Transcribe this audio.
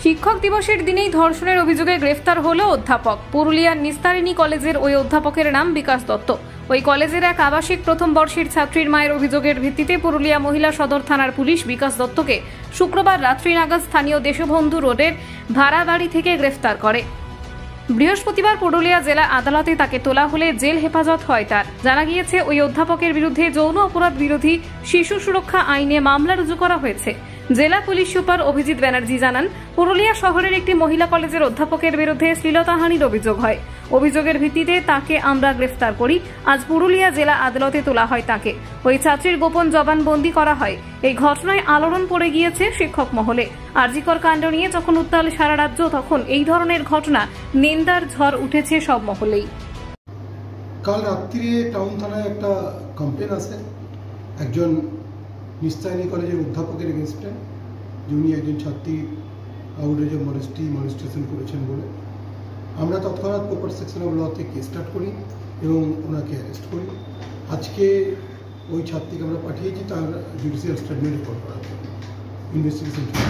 শিক্ষক দিবসের দিনেই ধর্ষণের অভিযোগে গ্রেফতার হলো অধ্যাপক। পুরুলিয়ার নিস্তারিণী কলেজের ওই অধ্যাপকের নাম বিকাশ দত্ত। ওই কলেজের এক আবাসিক প্রথম বর্ষের ছাত্রীর মায়ের অভিযোগের ভিত্তিতে পুরুলিয়া মহিলা সদর থানার পুলিশ বিকাশ দত্তকে শুক্রবার রাত্রি নাগাদ স্থানীয় দেশবন্ধু রোডের ভাড়া বাড়ি থেকে গ্রেফতার করে। বৃহস্পতিবার পুরুলিয়া জেলা আদালতে তাকে তোলা হলে জেল হেফাজত হয় তার। জানা গিয়েছে, ওই অধ্যাপকের বিরুদ্ধে যৌন অপরাধ বিরোধী শিশু সুরক্ষা আইনে মামলা রুজু করা হয়েছে। জেলা পুলিশ সুপার অভিজিৎ ব্যানার্জি জানান, পুরুলিয়া শহরের একটি মহিলা কলেজের অধ্যাপকের বিরুদ্ধে শ্লীলতাহানির অভিযোগ হয়। অভিযোগের ভিত্তিতে তাকে আমরা গ্রেফতার করি। আজ পুরুলিয়া জেলা আদালতে তোলা হয় তাকে। ওই ছাত্রীর গোপন জবানবন্দি করা হয়। এই ঘটনায় আলোড়ন পড়ে গিয়েছে শিক্ষক মহলে। আরজিকর কাণ্ড নিয়ে যখন উত্তাল সারা রাজ্য, তখন এই ধরনের ঘটনা নিন্দার ঝড় উঠেছে সব মহলেই। কাল রাত্রে টাউন থানায় একটা কমপ্লেন আছে একজন নিস্তারিণী কলেজের অধ্যাপকের এগেনস্টে, যিনি একজন ছাত্রী আউটরেজ অফ মলেস্টেশন করেছেন বলে। আমরা তৎক্ষণাৎ প্রপার সেকশন অফ লতে কেস স্টার্ট করি এবং ওনাকে অ্যারেস্ট করি। আজকে ওই ছাত্রীকে আমরা পাঠিয়েছি তার জুডিশিয়াল স্টেটমেন্ট রেকর্ড করার জন্য ইনভেস্টিগেশন চলছে।